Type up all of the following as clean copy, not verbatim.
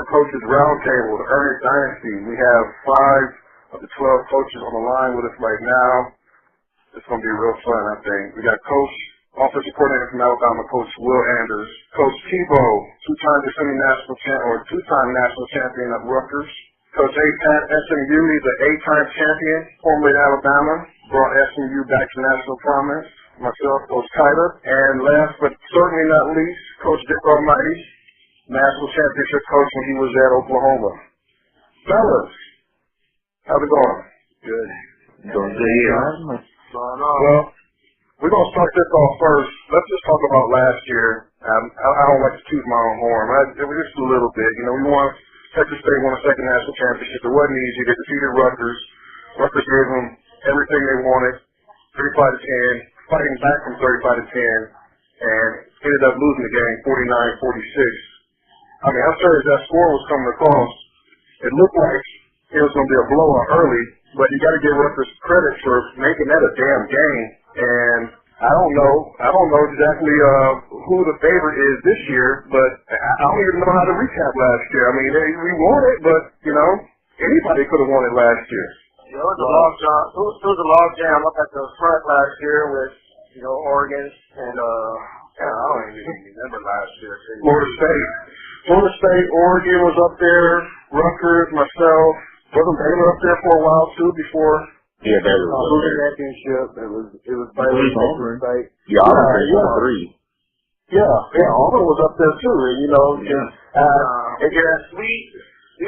our coaches roundtable, the Earnest Dynasty. We have 5 of the 12 coaches on the line with us right now. It's going to be real fun, I think. We got Coach, offensive coordinator from Alabama, Coach Will Anders. Coach Tebow, two-time defending two-time national champion at Rutgers. Coach A-Pat, SMU, he's an 8-time champion, formerly at Alabama, brought SMU back to national prominence. Myself, Coach Kyler, and last but certainly not least, Coach Dick Almighty, national championship coach when he was at Oklahoma. Fellas, how's it going? Good. Doing good. Well, we're going to start this off first. Let's just talk about last year. I don't like to toot my own horn. It was just a little bit. You know, we won, Texas State won a second national championship. It wasn't easy. They defeated Rutgers. Rutgers gave them everything they wanted, 35-10, fighting back from 35-10, and ended up losing the game 49-46. I mean, I'm sure as that score was coming across, it looked like it was going to be a blowout early, but you got to give Rutgers credit for making that a damn game. And I don't know exactly who the favorite is this year, but I don't even know how to recap last year. I mean, we won it, but you know, anybody could have won it last year. You know, it was a log jam up at the front last year with, you know, Oregon and I don't even remember last year. Florida State, Oregon was up there, Rutgers, myself. Wasn't Baylor up there for a while too before? Yeah, Baylor was up there. Championship. It was Baylor, Texas State. Yeah, Auburn 3. Yeah, Auburn was up there too. And, you know, we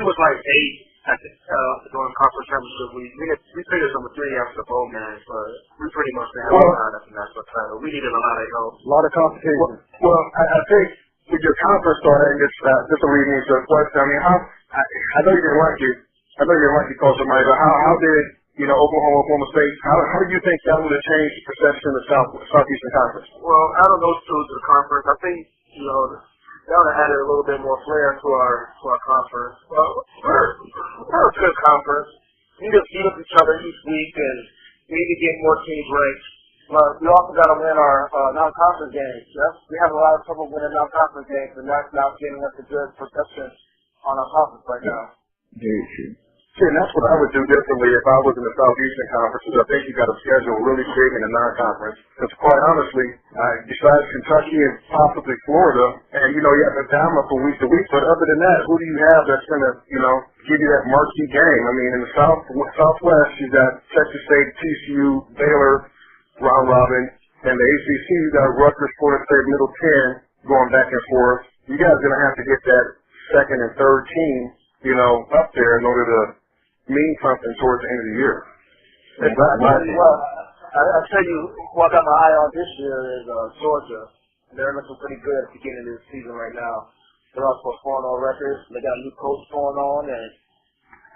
was like 8 at during the conference championship. We finished number 3 after the bowl game, but we pretty much didn't have a line at the national title. We needed a lot of help. A lot of competition. Well, I think with your conference starting, just to lead me to a question. I mean, I know you didn't like it. I know you didn't like it, Coach Almighty, but how did, you know, Oklahoma State, how do you think that would have changed the perception of the Southeastern Conference? Well, out of those two to the conference, I think, you know, that would have added a little bit more flair to our conference. Well, we're a good conference. We just beat up each other each week, and we need to get more teams ranked. But we also got to win our non-conference games. We have a lot of trouble winning non-conference games, and that's not getting us a good perception on our conference right now. Very true. See, and that's what I would do differently if I was in the Southeastern Conference, because I think you got to schedule really big in the non-conference. Because quite honestly, besides Kentucky and possibly Florida, and, you know, you have Alabama from week to week, but other than that, who do you have that's going to, you know, give you that marquee game? I mean, in the Southwest, you got Texas State, TCU, Baylor, round robin, and the ACC, you got Rutgers, Florida State, Middle 10 going back and forth. You guys are going to have to get that second and third team, you know, up there in order to mean something towards the end of the year. Well, I'll tell you what I got my eye on this year is Georgia. They're looking pretty good at the beginning of the season right now. They're also 4-0 records. They got a new coach going on, and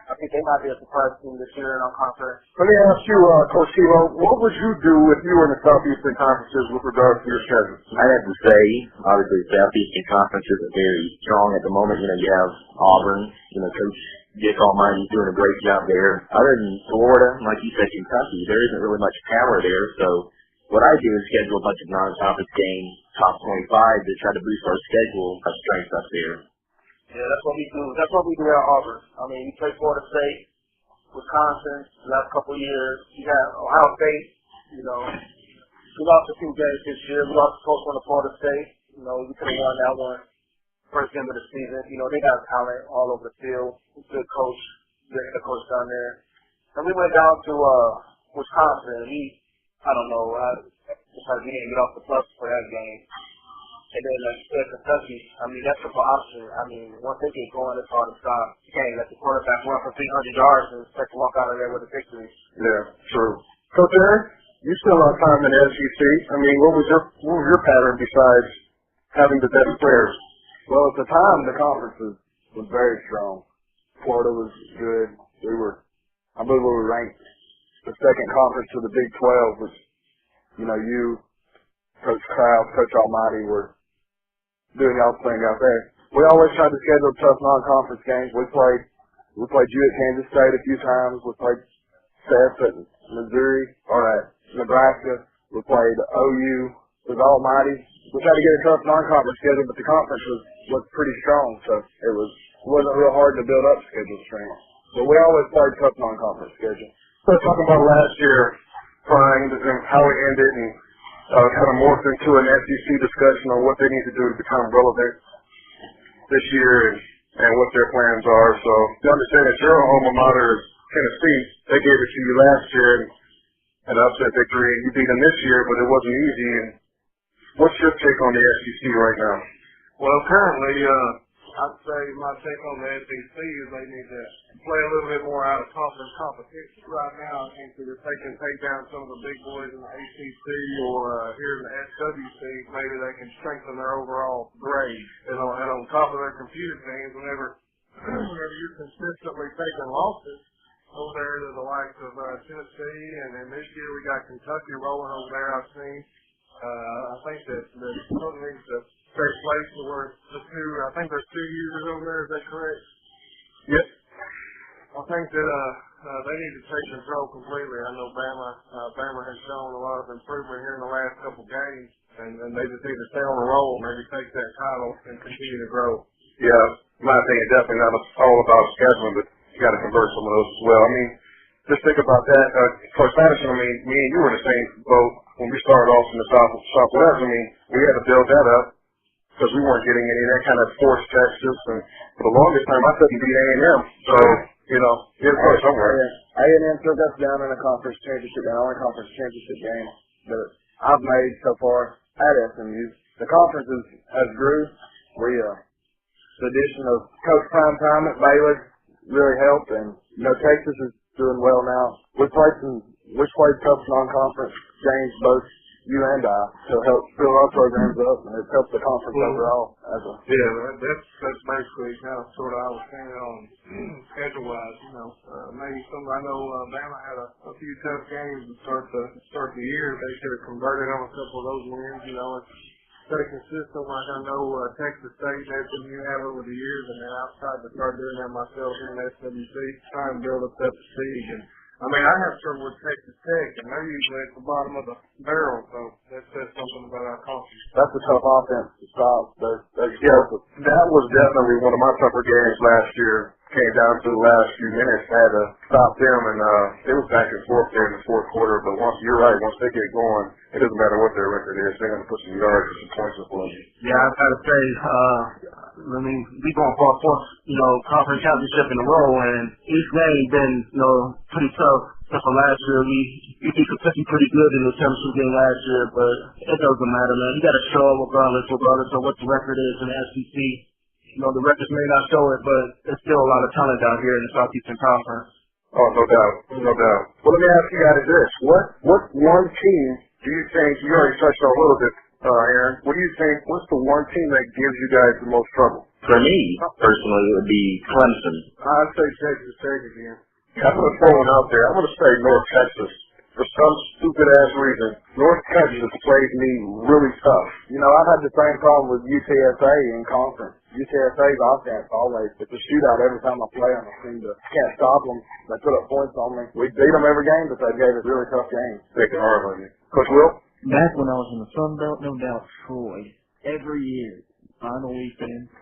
I think they might be a surprise team this year in our conference. Let me ask you, Coach Tebow, what would you do if you were in the Southeastern Conferences with regards to your schedule? I'd have to say, obviously, the Southeastern Conference isn't very strong at the moment. You know, you have Auburn, you know, Coach Dick Almighty's doing a great job there. Other than Florida, like you said, Kentucky, there isn't really much power there. So what I do is schedule a bunch of non-conference games, top 25, to try to boost our schedule, our strength up there. Yeah, that's what we do. That's what we do at Auburn. I mean, we play Florida State, Wisconsin, the last couple of years. We had Ohio State, you know. We lost a few games this year. We lost a close one to Florida State. You know, we could have won that one first game of the season. You know, they got talent all over the field. Good coach, good head coach down there. And we went down to Wisconsin, and I don't know, because we didn't get off the bus for that game. And then Kentucky, I mean, that's the option. I mean, once they get going, it's hard to stop. You can't let the quarterback run for 300 yards and expect to walk out of there with a victory. Yeah, true. Coach Aaron, you still have time in the SEC. I mean, what was your pattern besides having the best players? Well, at the time, the conference was very strong. Florida was good. I believe we were ranked the second conference to the Big 12, which, you know, you, Coach Krause, Coach Almighty were doing y'all's thing out there. We always tried to schedule tough non-conference games. We played you at Kansas State a few times. We played Seth at Missouri or at Nebraska. We played OU with Almighty. We tried to get a tough non-conference schedule, but the conference was pretty strong. So it was wasn't real hard to build up schedule strength. So we always played tough non-conference schedule. So talking about last year, trying and how it ended and kind of morphed into an SEC discussion on what they need to do to become relevant this year and what their plans are. So you understand that your alma mater is Tennessee. They gave it to you last year and an upset victory. You beat them this year, but it wasn't easy. And what's your take on the SEC right now? Well, currently, I'd say my take on the SEC is they need to play a little bit more out of conference competition. Right now, I think that if they can take down some of the big boys in the ACC or here in the SWC, maybe they can strengthen their overall grade. And on top of their computer teams, whenever you're consistently taking losses over there to the likes of Tennessee, and then this year we got Kentucky rolling over there, I've seen. I think that something needs to take place where I think there's 2 users over there, is that correct? Yep. I think that they need to take control completely. I know Bama has shown a lot of improvement here in the last couple games, and they just need to stay on the roll, maybe take that title and continue to grow. Yeah, in my opinion, definitely not all about scheduling, but you got to convert some of those as well. I mean, just think about that. Coach Madison, I mean, me and you were in the same boat when we started off in the Southwest. I mean, we had to build that up because we weren't getting any of that kind of forced Texas, and for the longest time, I couldn't beat A&M. So, you know, you had to play somewhere. A&M took us down in a conference championship, the only conference championship game that I've made so far at SMU. The conference has grew. The addition of Coach Primetime at Baylor really helped, and Texas is doing well now. We've played tough non-conference games, both you and I, to help fill our programs up, and it's helped the conference overall. Yeah, that's basically kind of sort of I was saying on schedule-wise. Maybe I know Bama had a few tough games to start the year. They should have converted on a couple of those wins. Stay consistent like I know Texas State and SMU have over the years, and then I've tried to start doing that myself here in SWC, trying to build up that fatigue. And I mean, I have trouble with Texas Tech, and they're usually at the bottom of the barrel, so that says something about our conference. That's a tough offense to stop. Yeah, that was definitely one of my tougher games last year. Came down to the last few minutes, had to stop them, and it was back and forth there in the fourth quarter. But you're right, once they get going, it doesn't matter what their record is, they're going to put some yards or some points up on you. Yeah, I've got to say, we going for a fourth, conference championship in a row, and each game been, pretty tough. Except for last year, we beat Kentucky pretty good in the championship game last year, but it doesn't matter, man. You got to show up regardless of what the record is in the SEC. The records may not show it, but there's still a lot of talent out here in the Southeastern Conference. Oh, no doubt. Well, let me ask you guys this. What one team do you think, you already touched on a little bit, Aaron, what do you think, what's the one team that gives you guys the most trouble? For me, personally, it would be Clemson. I'd say Texas Tech again. I'm going to throw one out there. I'm going to say North Texas. For some stupid-ass reason, North Texas played me really tough. I've had the same problem with UTSA in conference. UTSA's offense always, it's a shootout every time I play them. I can't stop them. They put up points on me. We beat them every game, but they gave us really tough games. Taking hard on you. Coach Will? Back when I was in the Sun Belt, no doubt, Troy, every year, final weekend,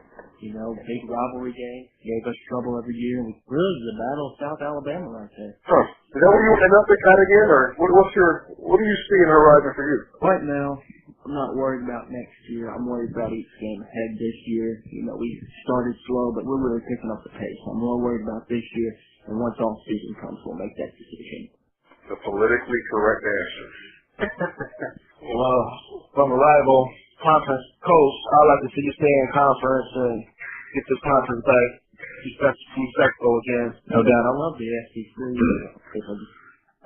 big rivalry game, gave us trouble every year. And really, the Battle of South Alabama right there. Huh. Is that what you want to end up at again, or what do you see in the horizon for you? Right now, I'm not worried about next year. I'm worried about each game ahead this year. We started slow, but we're really picking up the pace. I'm more worried about this year, and once all season comes, we'll make that decision. The politically correct answer. Well, from a rival conference coach, I'd like to see you stay in conference and get this conference back respectful again. No doubt. I love the SEC. If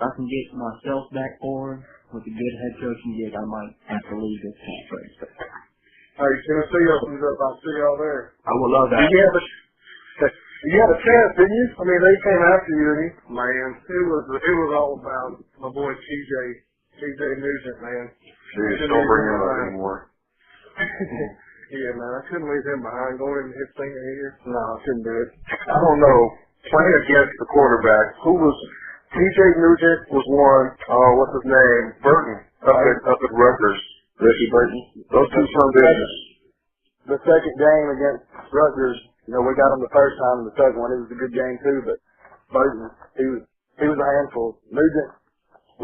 I can get myself back forward with a good head coaching gig, I might have to leave this conference. Hey, Tennessee opens up. I'll see y'all there. I would love that. You had a chance, didn't you? I mean, they came after you, didn't you? Man, it was all about my boy TJ Nugent, man. Jeez, don't bring him up anymore. Yeah, man, I couldn't leave him behind going in his senior year. No, I couldn't do it. I don't know. Playing against the quarterback, TJ Nugent was one, what's his name? Burton, up at Rutgers. Ricky Burton. Those two son business. The second game against Rutgers, You know, we got him the first time, and the second one, it was a good game too, but Burton, he was a handful. Nugent,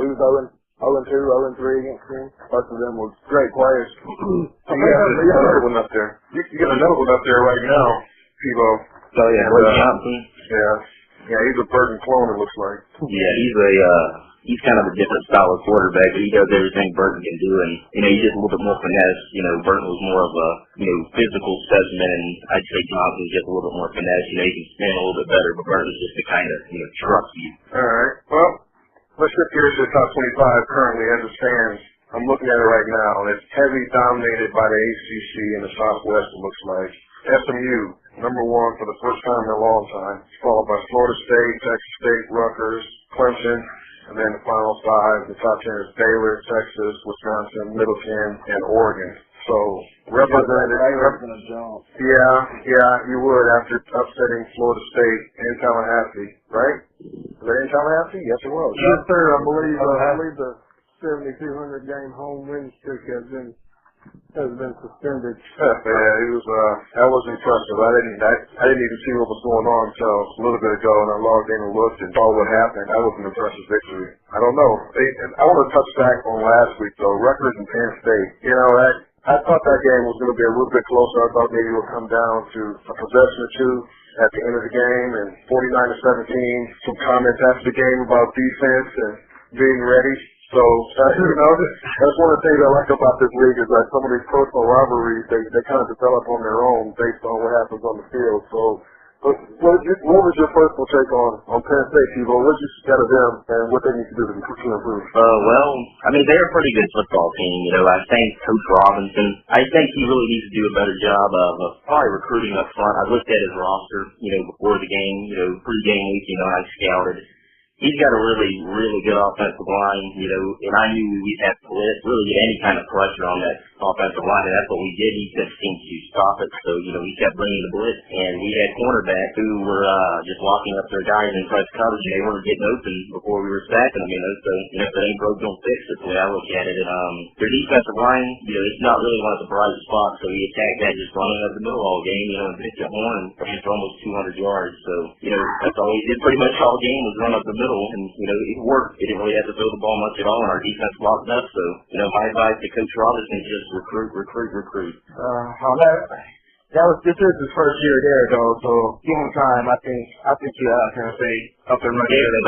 we was 0-2, 0-3 against him. Both of them were great players. So you got another one up there. You got another one up there right now, Pivo. Oh yeah, Blake Johnson. Yeah, he's a Burton clone, it looks like. Yeah, he's kind of a different style of quarterback, but he does everything Burton can do, and, you know, he's just a little bit more finesse. You know, Burton was more of a, you know, physical specimen, and I'd say Johnson's just a little bit more finesse. You know, he can spin a little bit better, but Burton's just the kind of, you know, trucks you. All right, well, let's shift gears to the top 25 currently as it stands. I'm looking at it right now, and it's heavily dominated by the ACC in the Southwest, it looks like. SMU, number one for the first time in a long time, followed by Florida State, Texas State, Rutgers, Clemson, and then the final five, the top 10 is Baylor, Texas, Wisconsin, Middleton, and Oregon. So, represented. Yeah, you would after upsetting Florida State and Tallahassee, right? Was that in Tallahassee? Yes, it was. Yes, sir. I believe the 7,200 game home win streak has been suspended. Yeah, it was. That was impressive. I didn't even see what was going on until a little bit ago, and I logged in and looked and saw what happened. That was an impressive victory. I don't know. I want to touch back on last week though. Rutgers and Penn State. You know, I thought that game was going to be a little bit closer. I thought maybe it would come down to a possession or two at the end of the game, and 49-17. Some comments after the game about defense and being ready. So, you know, that's one of the things I like about this league is that some of these personal rivalries, they kind of develop on their own based on what happens on the field. So, what was your personal take on Penn State, Pivo? What did you see out of them and what they need to do to improve? Well, I mean, they're a pretty good football team. You know, I think Coach Robinson, I think he really needs to do a better job of probably recruiting up front. I looked at his roster, you know, before the game, you know, pre-game week, you know, I scouted. He's got a really, really good offensive line, you know, and I knew we'd have to really get any kind of pressure on that offensive line, and that's what we did. He just seemed to stop it, so, you know, we kept bringing the blitz, and we had cornerbacks who were just locking up their guys in press coverage, and they weren't getting open before we were sacking them, you know, so, you know, if it ain't broke, don't fix it, the way I look at it. And their defensive line, you know, it's not really one of the brightest spots, so we attacked that just running up the middle all game, you know, and pitch a horn for almost 200 yards, so, you know, that's all he did pretty much all game was run up the middle, and, you know, it worked. He didn't really have to throw the ball much at all, and our defense locked up, so, you know, my advice to Coach Robinson is just recruit. This is his first year there, though. So give him time. I think you can say up and running. Yeah,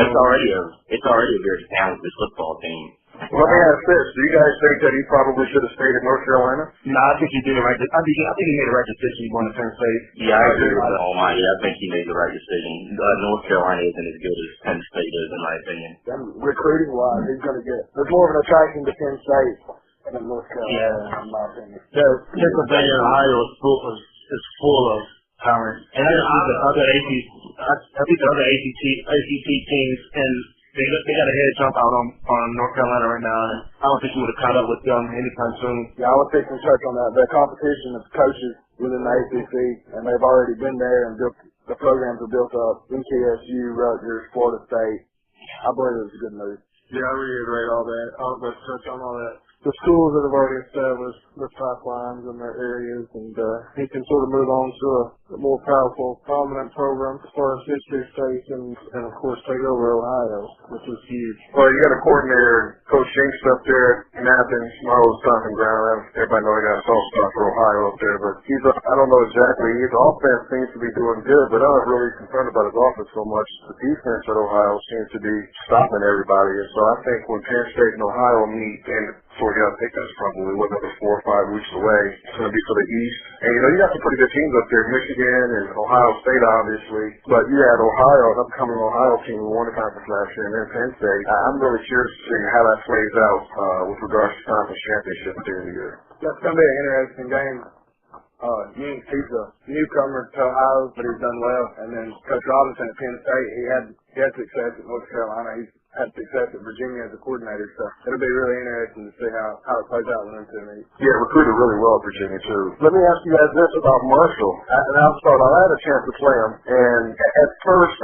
it's already a very talented football team. Let me ask this: do you guys think that he probably should have stayed in North Carolina? No, I think he did the right. I think he made the right decision going to Penn State. Yeah, I agree with Almighty. I think he made the right decision. North Carolina isn't as good as Penn State is, in my opinion. Recruiting wise, he's going to get. There's more of an attraction to Penn State than North Carolina, in my opinion. Pennsylvania, Ohio is full of talent, and I think the other ACT teams and. They got a head jump out on North Carolina right now, and I don't think he would have caught up with them anytime soon. Yeah, I would take some touch on that. The competition of coaches within the ACC, and they've already been there and the programs are built up. MTSU, Rutgers, Florida State. I believe it was a good move. Yeah, I reiterate all that. Let's touch on all that. The schools that have already established their pipelines in their areas, and he can sort of move on to a more powerful, prominent program as far as history states, and of course take over Ohio, which is huge. Well, you got a coordinator, Coach Jinks up there in Athens, my old stomping ground. Everybody knows he got a soft spot for Ohio up there, but I don't know exactly. His offense seems to be doing good, but I'm not really concerned about his offense so much. The defense at Ohio seems to be stopping everybody, and so I think when Penn State and Ohio meet, and I think that's probably another 4 or 5 weeks away. It's going to be for the East. And, you know, you got some pretty good teams up there, Michigan and Ohio State, obviously. But you had Ohio, an upcoming Ohio team who won the conference last year, and then Penn State. I'm really curious to see how that plays out with regards to conference championship at the end of the year. That's going to be an interesting game. He's a newcomer to Ohio, but he's done well. And then Coach Robinson at Penn State, he had success at North Carolina. He's had success at Virginia as a coordinator, so it'll be really interesting to see how it plays out when them two meet. Yeah, recruited really well at Virginia, too. Let me ask you guys this about Marshall. And I'll start. I had a chance to play him, and at first,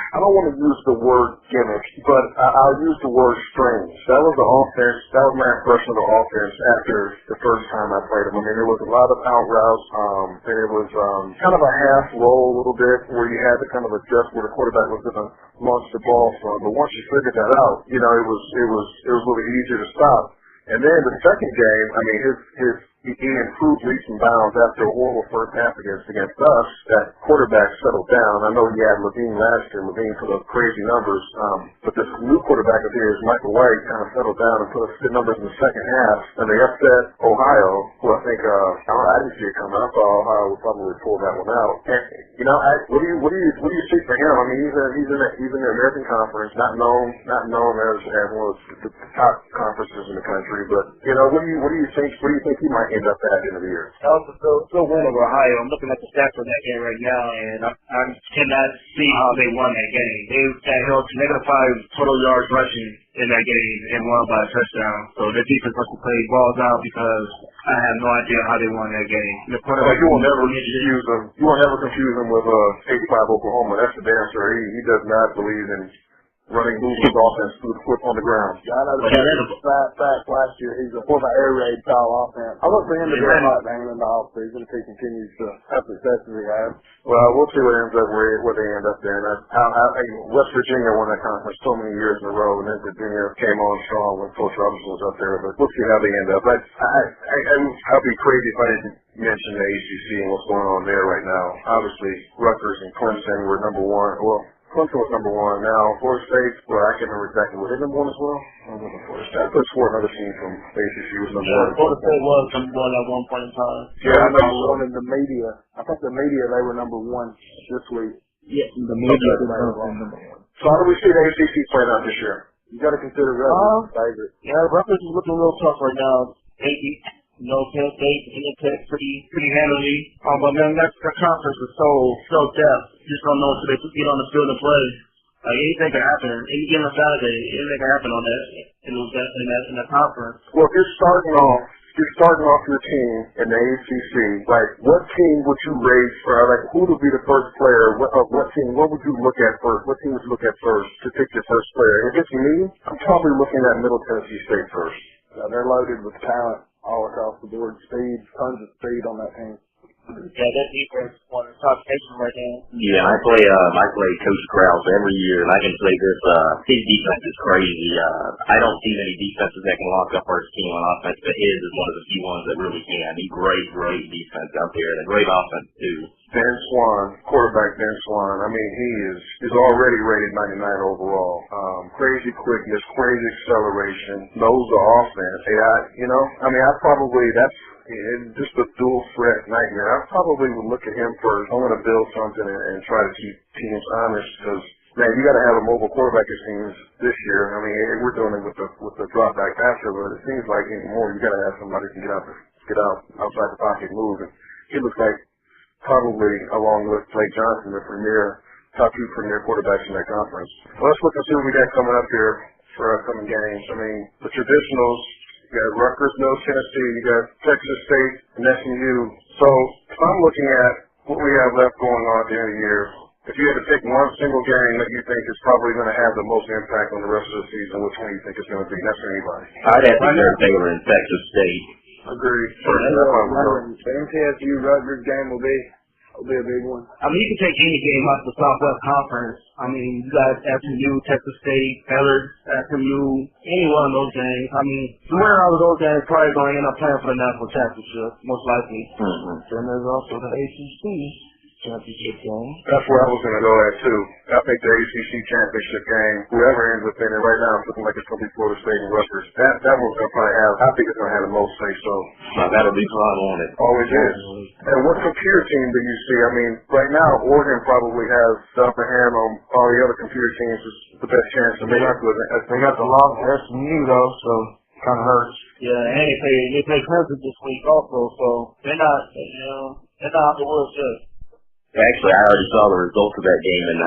I don't want to use the word gimmick, but I'll use the word strange. That was the offense. That was my impression of the offense after the first time I played them. I mean, there was a lot of out routes. There was kind of a half roll a little bit where you had to kind of adjust where the quarterback was going to launch the ball from. But once you figured that out, you know, it was a little easier to stop. And then the second game, I mean, he improved leaps and bounds after a horrible first half against us. That quarterback settled down. I know he had Levine last year. Levine put up crazy numbers. But this new quarterback of his, Michael White, kind of settled down and put up good numbers in the second half. And they upset Ohio, who I think, I didn't see it coming. I thought Ohio would probably pull that one out. And, you know, what do you see for him? I mean, he's in the American Conference, not known as one of the top conferences in the country. But, you know, what do you think he might end up at the end of the year? That was a still win over Ohio. I'm looking at the stats for that game right now, and I cannot see how they won that game. They held to -5 total yards rushing in that game and won by a touchdown. So their defense must have played balls out because I have no idea how they won that game. The quarterback, you will never confuse them. You will never confuse them with 85 Oklahoma. That's the dancer. He does not believe in running movement offense through the foot on the ground. Yeah, I know the fact last year he's a former air raid style offense. I look for him to be a hot name in the offseason if he continues to have success as he has. Well, we'll see what ends up where they end up there. West Virginia won that conference so many years in a row, and then Virginia came on strong when Coach Robinson was up there. But we'll see how they end up. I'd be crazy if I didn't mention the ACC and what's going on there right now. Obviously, Rutgers and Clemson were number one. Well, Clemson was number one. Now, Florida State, well, I can't remember exactly. Was they number one as well? I don't know Florida State. I could have swore another team from the ACC was number one. Florida State was number one at one point in time. Yeah, I know. One in the media. I think the media, they were number one this week. Yeah, the media was number one. So how do we see the ACC playing out this year? You got to consider Rutgers favorite. Yeah, Rutgers is looking real tough right now. You know, Penn State, Virginia Tech, pretty handily. But man, that conference is so depth. You just don't know until they get on the field and play. Like anything can happen. Any given Saturday, anything can happen on that in that conference. Well, if you're starting off your team in the ACC, like what team would you rate for? Like who would be the first player? What team? What would you look at first? What team would you look at first to pick your first player? If it's me, I'm probably looking at Middle Tennessee State first. They're loaded with talent all across the board. Speed, tons of speed on that team. Yeah, that defense is one of the top cases right now. Yeah, I play Coach Krause every year, and I can say this, his defense is crazy. I don't see many defenses that can lock up our team on offense, but his is one of the few ones that really can. He's great defense out there, and a great offense, too. Ben Swan, quarterback Ben Swan, I mean, he's already rated 99 overall. Crazy quickness, crazy acceleration, knows the offense. It's just a dual threat nightmare. I probably would look at him first. I want to build something and try to keep teams honest because, man, you got to have a mobile quarterback, it seems, this year. I mean, we're doing it with the drop back passer, but it seems like anymore you got to have somebody who can get out outside the pocket, move. And he looks like probably, along with Blake Johnson, the top two premier quarterbacks in that conference. Well, let's look and see what we got coming up here for upcoming games. I mean, the traditionals. You got Rutgers, Middle Tennessee, you got Texas State, and SMU. So if I'm looking at what we have left going on at the end of the year, if you had to pick one single game that you think is probably going to have the most impact on the rest of the season, which one do you think it's going to be? That's for anybody. I'd have to go Baylor and Texas State. Agreed. The MTSU Rutgers game will be a big one. I mean, you can take any game out of the Southwest Conference. I mean, you got SMU, Texas State, Baylor, SMU, any one of those games. I mean, the winner of those games is probably going to end up playing for the national championship, most likely. Mm-hmm. Then there's also the ACC championship game. That's where I was going to go at, too. I think the ACC championship game, whoever ends up in it right now, it's looking like it's going to be Florida State and Rutgers. That one's going to probably have, I think it's going to have the most say-so. That'll be fun, won't it? Always is. And what computer team do you see? I mean, right now, Oregon probably has the upper hand on all the other computer teams. It's the best chance to make it. They got the loss for SMU, though, so kind of hurts. Yeah, and they play Clemson this week also, so they're not out the woods yet. Actually, I already saw the results of that game, and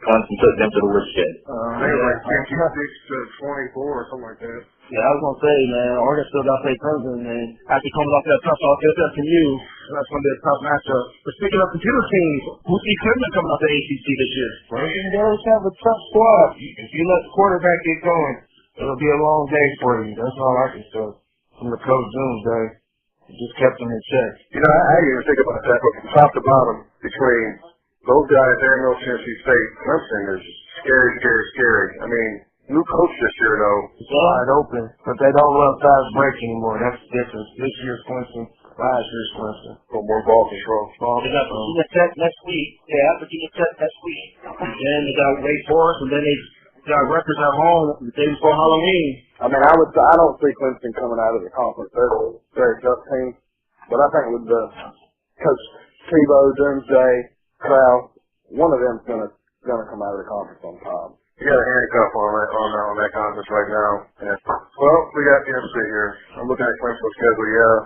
Clemson took them to the woodshed. They were like 56-24 or something like that. Yeah, I was going to say, man, Oregon still got to play Clemson, and after coming off that tough off against SMU, So that's going to be a tough matchup. But speaking of computer teams, who see Clemson coming out the ACC this year? Clemson does have a tough squad. If you let the quarterback get going, it'll be a long day for you. That's all I can say. From the Coach Doomsday, it just kept them in check. You know, I didn't even think about that, but from top to bottom, between those guys and North Tennessee State, Clemson is scary, scary, scary. I mean, new coach this year, though. It's wide open, but they don't run fast break anymore. That's the difference. This year's Clemson, last year's Clemson. For more ball control. They got Virginia Tech next week. Yeah, Virginia Tech next week. Then they got Wake Forest, and then they got Rutgers at home the day before Halloween. I mean, I don't see Clemson coming out of the conference. They're a very tough team. But I think with the Coach Tebow, Doomsday, Krause, one of them's gonna come out of the conference on top. You got a handcuff on that conference right now. And, well, we got NC here. I'm looking at Clemson's schedule. Yeah,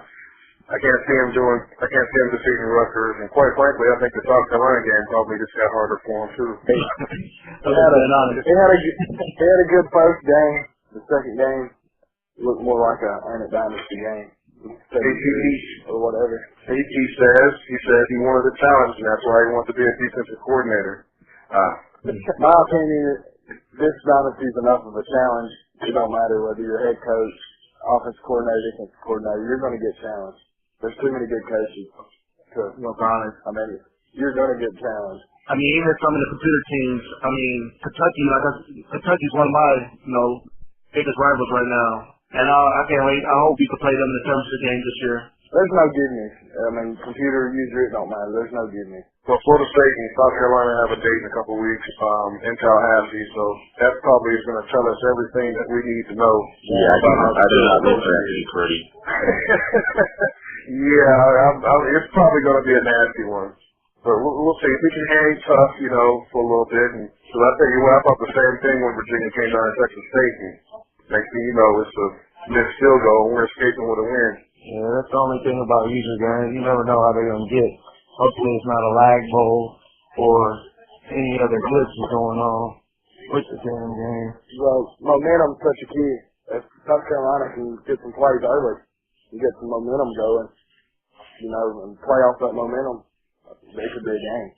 I can't see him defeating Rutgers. And quite frankly, I think the South Carolina game probably just got harder for him too. He had a good first game. The second game looked more like a Dynasty game. Or whatever. He says he wanted a challenge, and that's why he wants to be a defensive coordinator. My opinion, this dynasty is enough of a challenge. It don't matter whether you're head coach, offensive coordinator, defensive coordinator. You're going to get challenged. There's too many good coaches. You're going to get challenged. I mean, even some of the computer teams. I mean, Kentucky's one of my biggest rivals right now. And I can't wait. I hope we can play them in the championship game this year. There's no gimme. I mean, computer user, it don't matter. There's no gimme. Well, Florida State and South Carolina have a date in a couple of weeks in Tallahassee, so that probably is going to tell us everything that we need to know. Yeah, I do not know that to be pretty. Yeah, it's probably going to be a nasty one. But we'll see. If we can hang tough, for a little bit. And so I tell you what, I thought the same thing when Virginia came down to Texas State. And next thing you know, it's a missed field goal, and we're escaping with a win. Yeah, that's the only thing about user games. You never know how they're going to get. Hopefully it's not a lag bowl or any other glitches going on with the damn game. Well, momentum's such a key. If South Carolina can get some plays early and get some momentum going, and play off that momentum, they could be a game.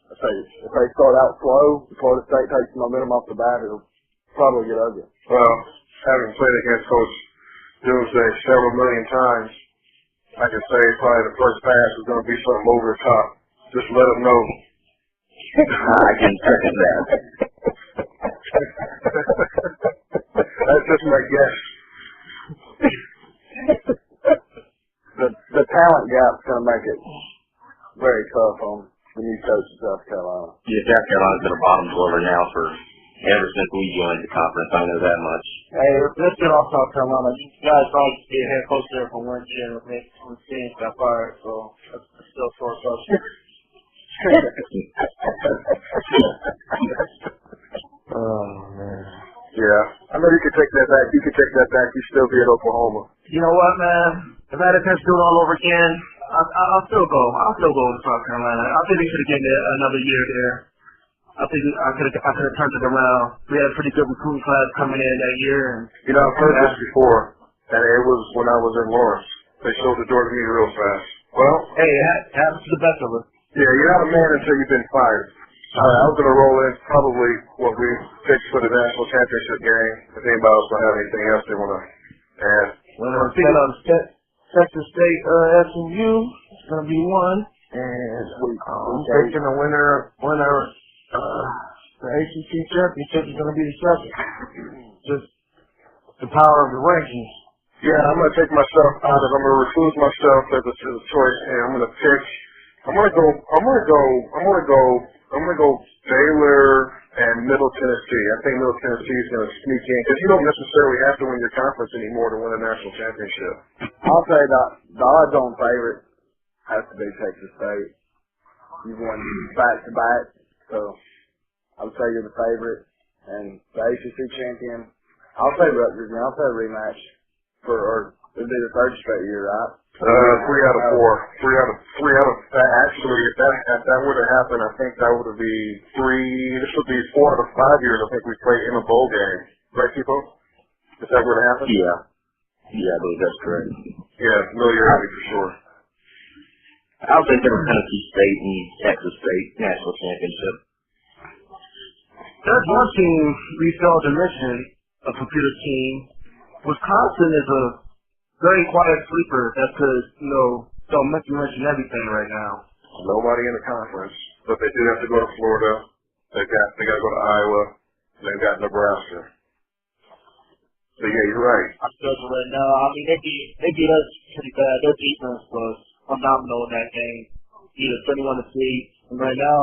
If they start out slow, Florida State takes the momentum off the bat, it'll probably get ugly. Well, having played against Coach Doomsday several million times, I can say probably the first pass is going to be something over the top. Just let them know. I can second that. That's just my guess. The talent gap's going to make it very tough on the new coach of South Carolina. Yeah, South Carolina's been a bottom dweller now for ever since we joined the conference. I know that much. Hey, let's get off South Carolina. You guys thought you'd be a head coach there for 1 year, but when Steve got fired, so that's still sore subject. Oh, man. Yeah. I know you could take that back. You could take that back. You'd still be at Oklahoma. You know what, man? If I had a chance to do it all over again, I'll still go. I'll still go to South Carolina. I think we should have given it another year there. I think I could have turned it around. We had a pretty good recruiting class coming in that year. And, I've heard this before, and it was when I was in Lawrence. They showed the door to me real fast. Well, hey, it happens to the best of us. Yeah, you're not a man until you've been fired. I was going to roll in probably what we picked for the national championship game. If anybody else don't have anything else they want to add. Well, speaking of Texas State, SMU, it's going to be one. And I'm taking the winner. The ACC championship is going to be the second. Just the power of the rankings. Yeah, I'm going to take myself out of it. I'm going to recluse myself as a choice, and I'm going to pick. I'm going to go Baylor and Middle Tennessee. I think Middle Tennessee is going to sneak in because you don't necessarily have to win your conference anymore to win a national championship. I'll say the odds-on favorite has to be Texas State. You've won back-to-back, so I would say you're the favorite. And the ACC champion, I'll say Rutgers, and I'll say a rematch or it'll be the third straight year, right? 3 out of 4. 3 out of actually, if that would have happened, I think that would be 3. This would be 4 out of 5 years. I think we played in a bowl game, right, people? Is that what happened? Yeah, I believe that's correct. Yeah, familiarity for sure. How's it been Tennessee State and Texas State national championship? There's one team we failed to mention, a computer team. Wisconsin is a very quiet sleeper that could, don't mention everything right now. Nobody in the conference, but they do have to go to Florida. They got to go to Iowa. They've got Nebraska. So yeah, you're right. I'm judging right now. I mean, they beat us pretty bad. Their defense was phenomenal in that game. Beat us 31-3. And right now,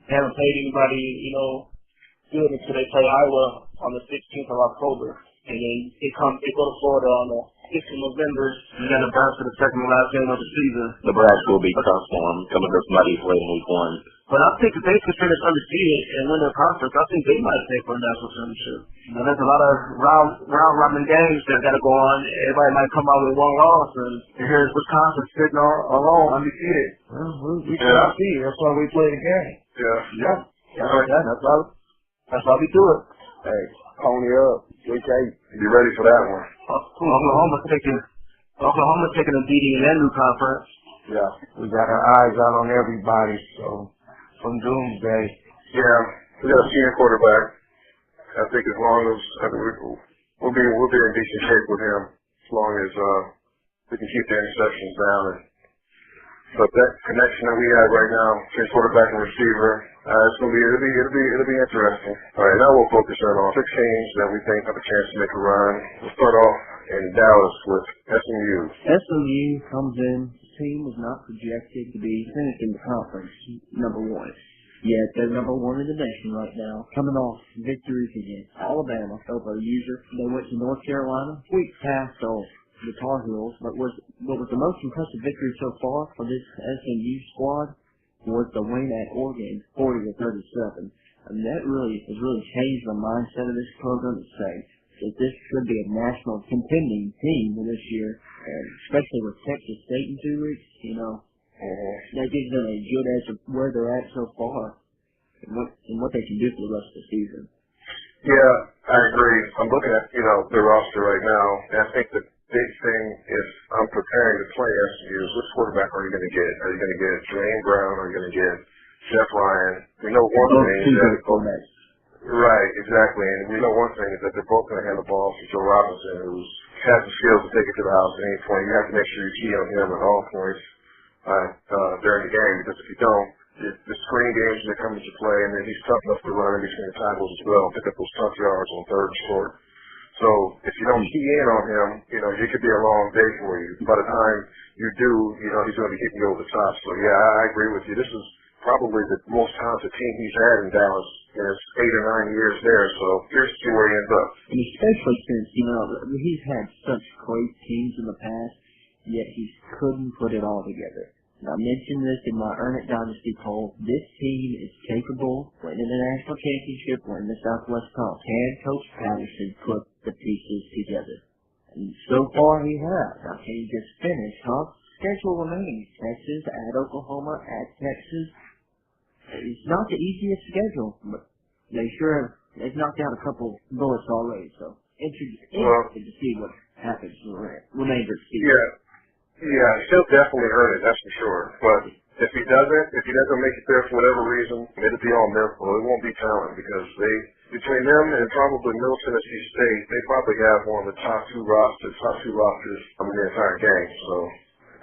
they haven't played anybody, good until they play Iowa on the 16th of October. And then they go to Florida on the 6th of November. You got to bounce to the second to last game of the season. Nebraska will be tough for them coming to somebody who played in week 1. But I think if they could finish undefeated and win their conference, I think they might take for a national championship. There's a lot of round robin games that got to go on. Everybody might come out with one loss, and here's Wisconsin sitting alone undefeated. Well, we can't see. That's why we play the game. Yeah. That's why we do it. Hey, pony up. Week 8. Be ready for that one. Oklahoma's taking a beating in their new conference. Yeah. We got our eyes out on everybody, so from doomsday. Yeah, we got a senior quarterback. I think as long as we'll be in decent shape with him, as long as we can keep the interceptions down. But that connection that we have right now between quarterback and receiver, it'll be interesting. All right, now we'll focus on 6 teams that we think have a chance to make a run. We'll start off in Dallas with SMU. SMU comes in. The team was not projected to be finishing the conference number 1. Yet they're number 1 in the nation right now, coming off victories against Alabama over a user. They went to North Carolina, week past off the Tar Heels, but what was the most impressive victory so far for this SMU squad was the win at Oregon, 40-37. And that has really changed the mindset of this program to say that this should be a national contending team this year, and especially with Texas State in 2 weeks, that gives them a good edge of where they're at so far and what they can do for the rest of the season. Yeah, I agree. I'm looking at, the roster right now, and I think the big thing is I'm preparing to play SMU. Which quarterback are you going to get? Are you going to get Jermaine Brown? Are you going to get Jeff Ryan? We know one thing that right, exactly. And we know one thing is that they're both going to hand the ball to Joe Robinson, who has the skills to take it to the house at any point. You have to make sure you key on him at all points during the game, because if you don't, the screen games that come into play, and then he's tough enough to run in between the tackles as well, pick up those tough yards on 3rd and short. So if you don't key in on him, it could be a long day for you. By the time you do, he's going to be hitting you over the top. So yeah, I agree with you. This is probably the most talented team he's had in Dallas in his 8 or 9 years there. So here's to see where he ends up. And especially since, he's had such great teams in the past, yet he couldn't put it all together. And I mentioned this in my Earn It Dynasty poll. This team is capable of winning the national championship, winning the Southwest Conference. Can Coach Patterson put the pieces together? And so far he has. Now can he just finish? Schedule remains Texas, at Oklahoma, at Texas. It's not the easiest schedule, but they've knocked out a couple bullets already, so interested to see what happens in the remainder of the season. Yeah, he'll definitely earn it, that's for sure. But if he doesn't make it there for whatever reason, it'll be all miracle. It won't be talent, because between them and probably Middle Tennessee State, they probably have one of the top two rosters in the entire game. So,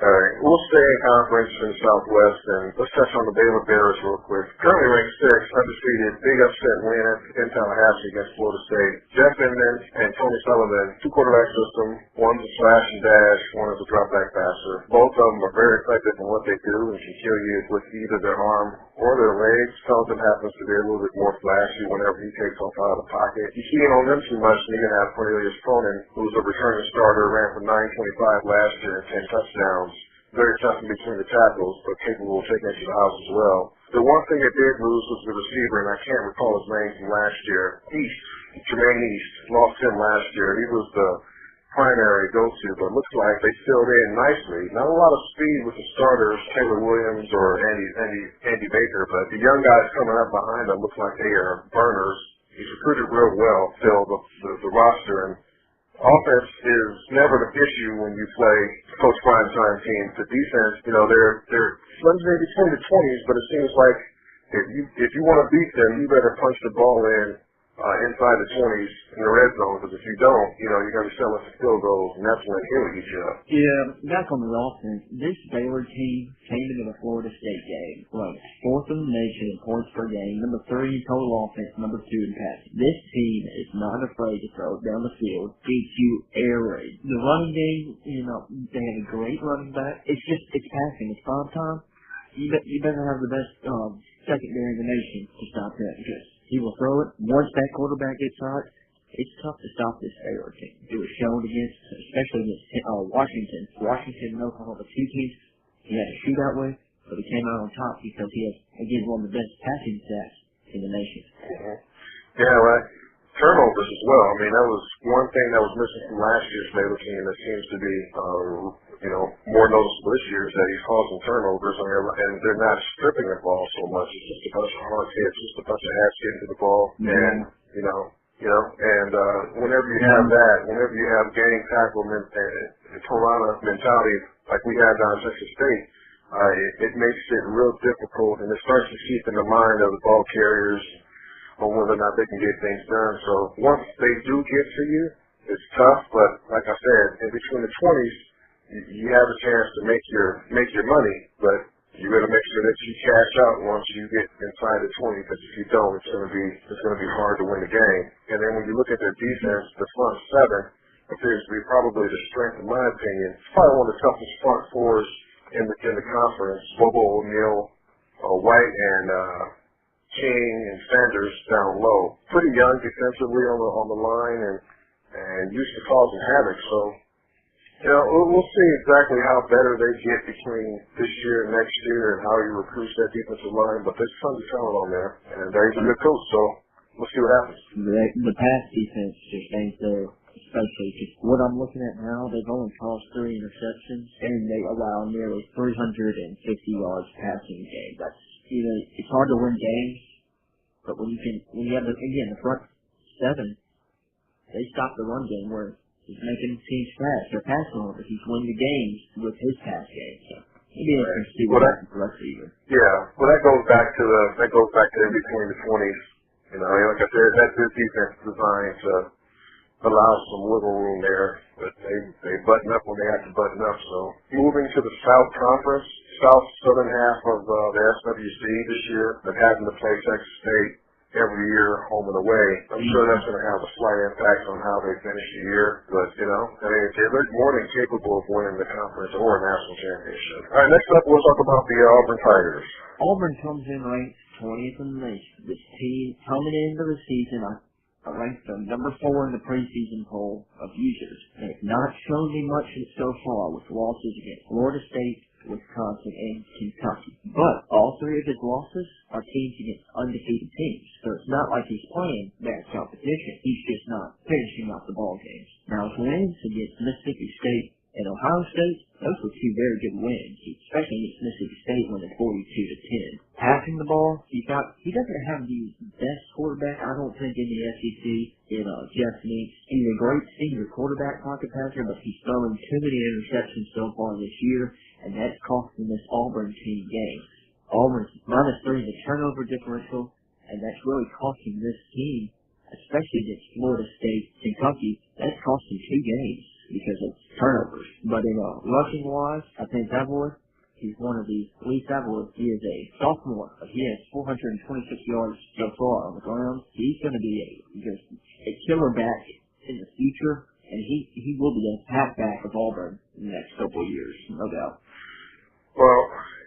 all right, we'll stay in conference in the Southwest, and let's touch on the Baylor Bears real quick. Currently ranked 6, undefeated, big upset win in Tallahassee against Florida State. Jeff Inman and Tony Sullivan, 2-quarterback system. One's a slash and dash, one is a drop back passer. Both of them are very effective in what they do and can kill you with either their arm or their legs. Sullivan happens to be a little bit more flashy whenever he takes off out of the pocket. You key in on them too much, and you're going to have Cornelius Cronin, who's a returning starter, ran for 925 last year and 10 touchdowns. Very tough in between the tackles, but capable of taking it to the house as well. The one thing they did lose was the receiver, and I can't recall his name from last year. Jermaine East, lost him last year. He was the primary go-to, but it looks like they filled in nicely. Not a lot of speed with the starters, Taylor Williams or Andy Baker, but the young guys coming up behind them look like they are burners. He's recruited real well, filled the roster, and offense is never the issue when you play Coach Primetime time teams. The defense, you know, they're flimsy between the 20s, but it seems like if you want to beat them, you better punch the ball in inside the 20s in the red zone, because if you don't, you know, you're going to be selling some field goals, and that's when he'll eat you up. Yeah, back on the offense, this Baylor team came into the Florida State game, ranked 4th in the nation in points per game, number 3 in total offense, number 2 in passing. This team is not afraid to throw it down the field, beat you air raid. The running game, you know, they have a great running back. It's passing. It's prime time. You better have the best secondary in the nation to stop that, because he will throw it. Once that quarterback gets hot, it's tough to stop this Baylor team. It was shown especially against Washington. Washington and Oklahoma, 2 teams he had a shootout with, but he came out on top because he has, again, one of the best passing stats in the nation. Mm-hmm. Yeah, right. Turnovers as well. I mean, that was one thing that was missing from last year's Baylor team that seems to be, more noticeable this year, is that he's causing turnovers, and they're not stripping the ball so much. It's just a bunch of hard hits, just a bunch of hats getting to the ball, and whenever you have that, whenever you have gang tackle Piranha mentality like we had down in Texas State, it makes it real difficult, and it starts to seep in the mind of the ball carriers on whether or not they can get things done. So once they do get to you, it's tough, but like I said, in between the 20s, you have a chance to make your money, but you got to make sure that you cash out once you get inside the 20, because if you don't, it's going to be hard to win the game. And then when you look at their defense, the front 7 appears to be probably the strength, in my opinion. It's probably one of the toughest front 4s in the conference. Bobo O'Neal, White, and King and Sanders down low. Pretty young defensively on the line, and used to causing havoc. So, you know, we'll see exactly how better they get between this year and next year, and how he recruits that defensive line. But there's tons of talent on there, and he's a good coach. So we'll see what happens. The pass defense just ain't there. Especially because what I'm looking at now, they've only caused 3 interceptions, and they allow nearly 350 yards passing a game. That's, you know, it's hard to win games, but when you have the front 7, they stop the run game where he's making teams pass. They're passing over. He's winning the games with his pass game. So it'll be interesting to see what happens the rest of the year. Yeah, well, that goes back to in between the 20s. You know, like I said, that's his defense designed to allow some wiggle room there, but they button up when they have to button up. So moving to the South Conference, southern half of the SWC this year, but having to play Texas State every year, home and away. I'm sure that's going to have a slight impact on how they finish the year, but you know, I mean, they're more than capable of winning the conference or a national championship. All right, next up, we'll talk about the Auburn Tigers. Auburn comes in ranked 20th in the nation. This team coming into the season, I ranked them number 4 in the preseason poll of users. They have not shown me much so far with losses against Florida State, Wisconsin, and Kentucky. But all 3 of his losses are teams against undefeated teams. So it's not like he's playing bad competition. He's just not finishing off the ball games. Now his wins against Mississippi State and Ohio State, those were 2 very good wins, especially against Mississippi State winning 42-10. Passing the ball, he doesn't have the best quarterback, I don't think, in the SEC. Jeff Meeks. He's a great senior quarterback pocket passer, but he's throwing too many interceptions so far this year, and that's costing this Auburn team games. Auburn's -3 in the turnover differential, and that's really costing this team, especially against Florida State, Kentucky. That's costing 2 games because of turnovers. But in rushing-wise, I think Avila, he's one of the least Avila. He is a sophomore, but he has 426 yards so far on the ground. He's going to be a killer back in the future, and he will be a halfback of Auburn in the next couple of years, no doubt. Well,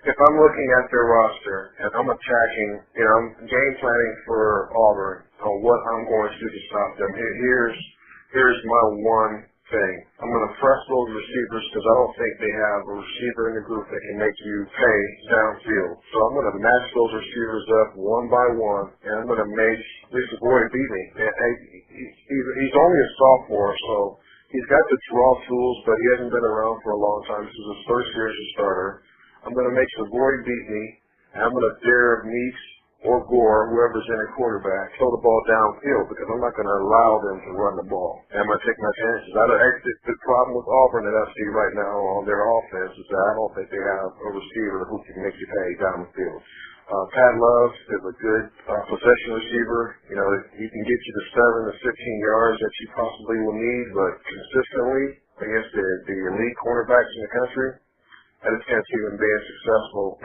if I'm looking at their roster and I'm attacking, I'm game planning for Auburn on what I'm going to do to stop them. Here's my one thing. I'm going to press those receivers because I don't think they have a receiver in the group that can make you pay downfield. So I'm going to match those receivers up one by one, and I'm going to make this boy beat me. He's only a sophomore, so he's got the draw tools, but he hasn't been around for a long time. This is his first year as a starter. I'm going to make Savoy beat me, and I'm going to dare Meeks or Gore, whoever's in at quarterback, throw the ball downfield because I'm not going to allow them to run the ball. I'm going to take my chances. The problem with Auburn that I see right now on their offense is that I don't think they have a receiver who can make you pay down the field. Pat Love is a good possession receiver. You know, he can get you to 7 to 15 yards that you possibly will need, but consistently against the elite cornerbacks in the country, I just can't see them being successful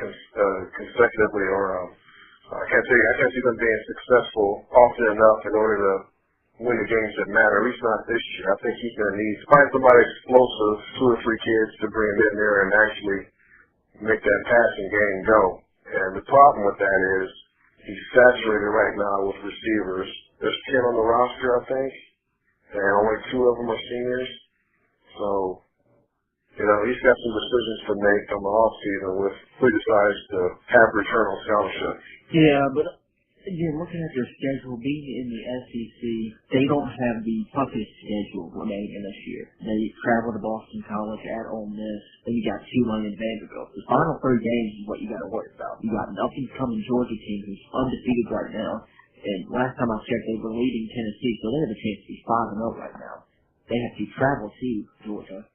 consecutively or I can't see them being successful often enough in order to win the games that matter, at least not this year. I think he's going to need to find somebody explosive, 2 or 3 kids to bring him in there and actually make that passing game go. And the problem with that is he's saturated right now with receivers. There's 10 on the roster, I think, and only 2 of them are seniors. So, you know, he's got some decisions to make on the offseason with who decides to have return on scholarship. Yeah, but again, looking at their schedule, being in the SEC, they don't have the toughest schedule remaining this year. They travel to Boston College, at Ole Miss, then you got Tulane and Vanderbilt. The final 3 games is what you got to worry about. You got an up-and-coming Georgia team who's undefeated right now, and last time I checked, they were leading Tennessee, so they have a chance to be 5-0 right now. They have to travel to Georgia.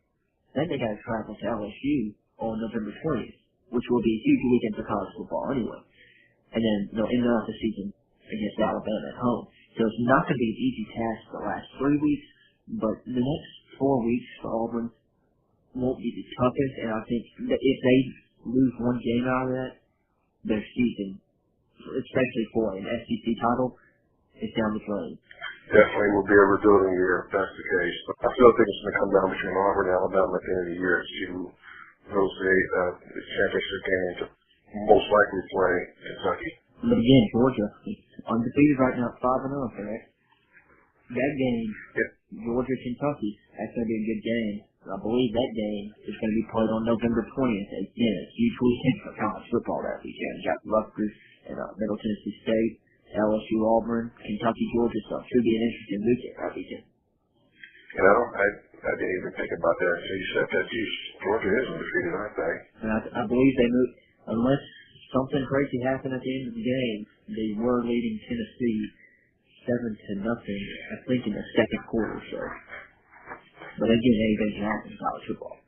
Then they got to travel to LSU on November 20th, which will be a huge weekend for college football anyway. And then, you know, end out the season against Alabama at home. So it's not going to be an easy task the last 3 weeks, but the next 4 weeks for Auburn won't be the toughest, and I think that if they lose 1 game out of that, their season, especially for an SEC title, is down the drain. Definitely will be a rebuilding year if that's the case. But I still think it's going to come down between Auburn and Alabama at the end of the year to see who knows the championship game to most likely play Kentucky. But again, Georgia is undefeated right now, 5-0, correct? That game, Georgia-Kentucky, that's going to be a good game. I believe that game is going to be played on November 20th. Again, a huge weekend for college football that weekend. You got Rutgers and Middle Tennessee State, LSU, Auburn, Kentucky, Georgia. So it should be an interesting weekend that weekend. You know, I didn't even think about that until you said that. Georgia is undefeated, aren't they? And I believe they moved. Unless something crazy happened at the end of the game, they were leading Tennessee 7-0, I think, in the second quarter. So, but again, anything can happen in college football.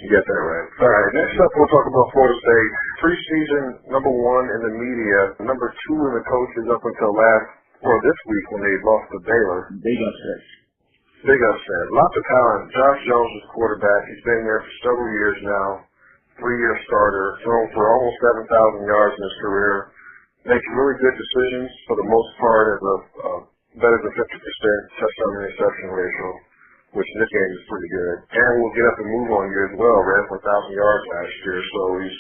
You got that right. All right, next up we'll talk about Florida State. Preseason #1 in the media, #2 in the coaches up until this week when they lost to Baylor. Big upset. Big upset. Lots of talent. Josh Jones is quarterback. He's been there for several years now. 3-year starter, thrown for almost 7,000 yards in his career, making really good decisions for the most part, better than 50% touchdown to interception ratio, which in this game is pretty good. And will get up and move on you as well. Ran for 1,000 yards last year, so he's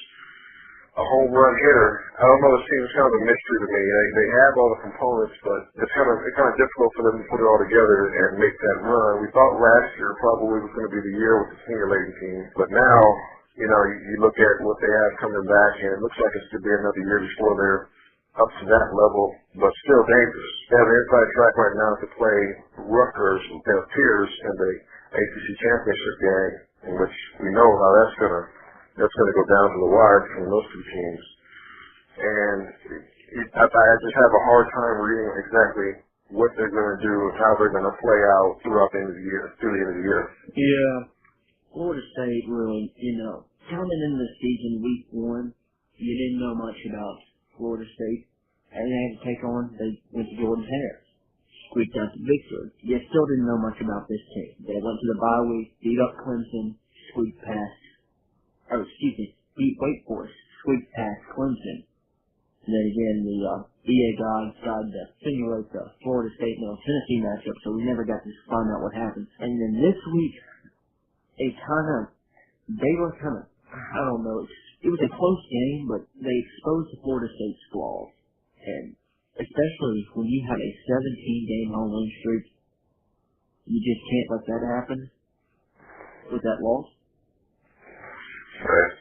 a home run hitter. I don't know, this team is kind of a mystery to me. They have all the components, but it's kind of difficult for them to put it all together and make that run. We thought last year probably was going to be the year with the senior lady team, but now, you know, you look at what they have coming back, and it looks like it's going to be another year before they're up to that level, but still dangerous. They have an inside track right now to play Rutgers, their peers, in the ACC championship game, in which we know how that's going to go down to the wire between those 2 teams. And I just have a hard time reading exactly what they're going to do and how they're going to play out throughout the end of the year, through the end of the year. Yeah. Florida State really, you know, coming into the season week 1, you didn't know much about Florida State, and they had to take on, they went to Jordan Hare, squeaked out the victory. You still didn't know much about this team. They went to the bye week, beat up Clemson, beat Wake Forest, squeaked past Clemson. And then again, the EA guys decided to simulate the Florida State Middle Tennessee matchup, so we never got to find out what happened. And then this week, Baylor I don't know, it was a close game, but they exposed the Florida State's flaws. And especially when you have a 17-game home win streak, you just can't let that happen with that loss. Right.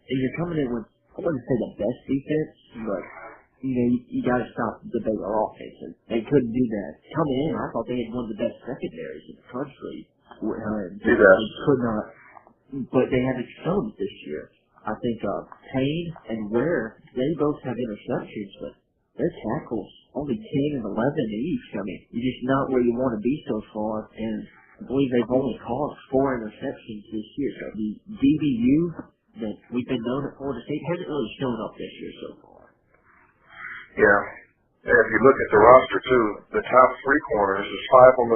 You're coming in with, I wouldn't say the best defense, but you got to stop the Baylor offense. And they couldn't do that. Coming in, I thought they had one of the best secondaries in the country. They could not, but they have exposed this year. I think Payne and Ware, they both have interceptions, but their tackles only 10 and 11 each. I mean, you're just not where you want to be so far, and I believe they've only caused 4 interceptions this year. So the DBU that we've been known at Florida State hasn't really shown up this year so far. Yeah. And if you look at the roster too, the top 3 corners, there's 5 on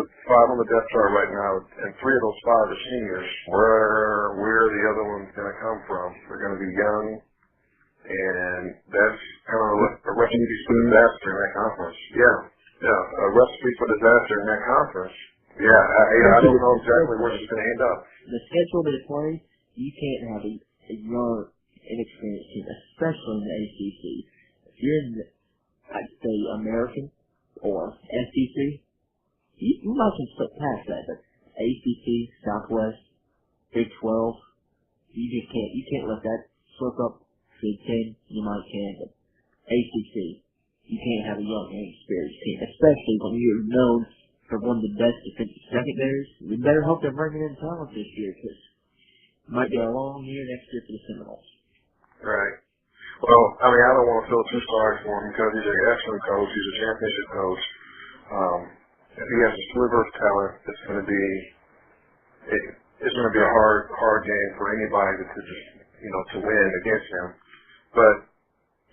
the depth chart right now, and 3 of those 5 are seniors. Where are the other ones going to come from? They're going to be young, and that's kind of a recipe for disaster in that conference. Yeah, a recipe for disaster in that conference. Yeah, I don't know exactly where it's going to end up. The schedule they play, you can't have a young, inexperienced team, especially in the ACC. If you're in the, I'd say, American or SEC, you might can slip past that, but ACC, Southwest, Big 12, you can't let that slip up. Big 10, you might can, but ACC, you can't have a young, inexperienced team, especially when you're known for one of the best defensive secondaries. We better hope they're bringing in talent this year, because it might be a long year next year for the Seminoles. Right. Well, I mean, I don't want to feel too sorry for him because he's an excellent coach. He's a championship coach. If he has a sliver of talent, it's going to be a hard game for anybody to win against him. But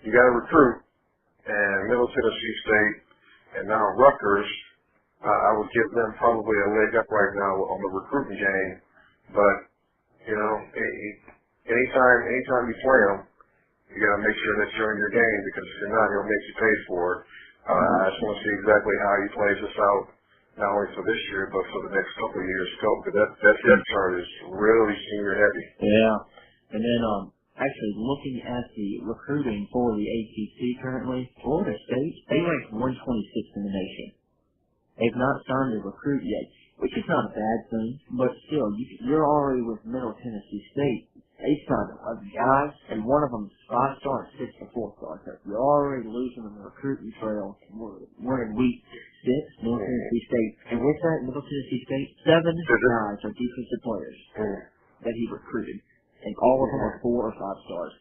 you got to recruit, and Middle Tennessee State and now Rutgers, I would give them probably a leg up right now on the recruiting game. But anytime you play them, you got to make sure that you're in your game, because if you're not, he'll make you pay for it. I just want to see exactly how he plays this out, not only for this year, but for the next couple of years. Because that depth chart is really senior heavy. Yeah. And then, actually looking at the recruiting for the ACC currently, Florida State, they rank 126th in the nation. They've not signed a recruit yet, which is not a bad thing, but still, you're already with Middle Tennessee State. They signed 11 guys, and one of them's 5-star and 6 to 4-star. So you're already losing on the recruiting trail. We're in week 6, Middle Tennessee State. And with that, Middle Tennessee State, 7 guys are defensive players that he recruited. And all of them are 4 or 5 stars.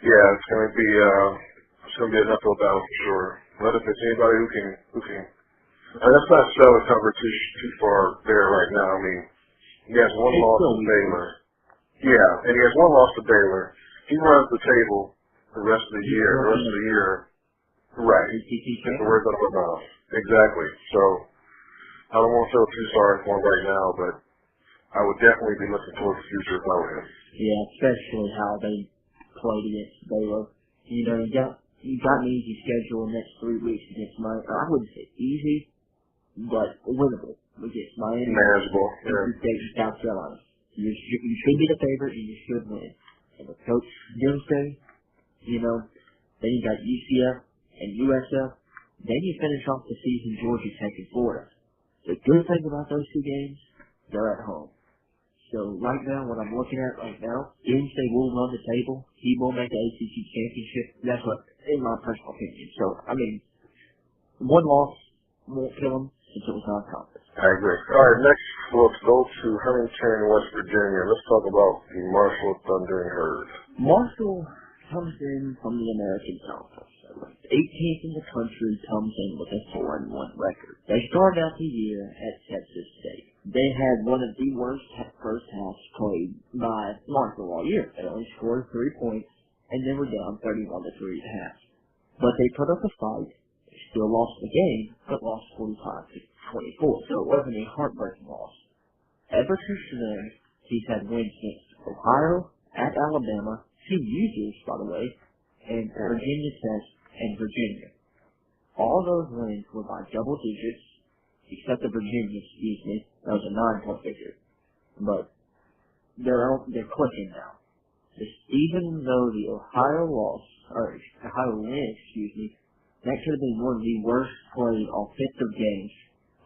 Yeah, it's going to be an uphill battle for sure. But if it's anybody who can, let's not sell the cover too far there right now. I mean, he has 1 loss to Baylor. Yeah, and he has 1 loss to Baylor. He runs the table the rest of the year. Right. That's the words out of my mouth. Exactly. So I don't want to feel too sorry for him right now, but I would definitely be looking towards the future if I were him. Yeah, especially how they played against Baylor. You got an easy schedule the next 3 weeks against Miami. I wouldn't say easy, but winnable against Miami. Manageable. State and South Carolina. You should be the favorite, and you should win. And with Coach Dempsey, then you got UCF and USF. Then you finish off the season Georgia Tech and Florida. The good thing about those 2 games, they're at home. So right now, what I'm looking at right now, Dempsey will run the table. He will make the ACC championship. That's what, in my personal opinion. So, I mean, 1 loss won't kill him until it's not conference. I agree. All right, next let's go to Huntington, West Virginia. Let's talk about the Marshall Thunder and Herd. Marshall comes in from the American Conference. 18th in the country, comes in with a 4-1 record. They started out the year at Texas State. They had one of the worst first halves played by Marshall all year. They only scored 3 points, and they were down 31-3 at half. But they put up a fight. They still lost the game, but lost 45-24. So it wasn't a heartbreaking loss. Ever since then, he's had wins against Ohio, at Alabama, 2 users, by the way, and Virginia Tech and Virginia. All those wins were by double digits, except the Virginia, that was a 9-point victory. But they're clicking now. Even though the Ohio win, that could have been one of the worst played offensive games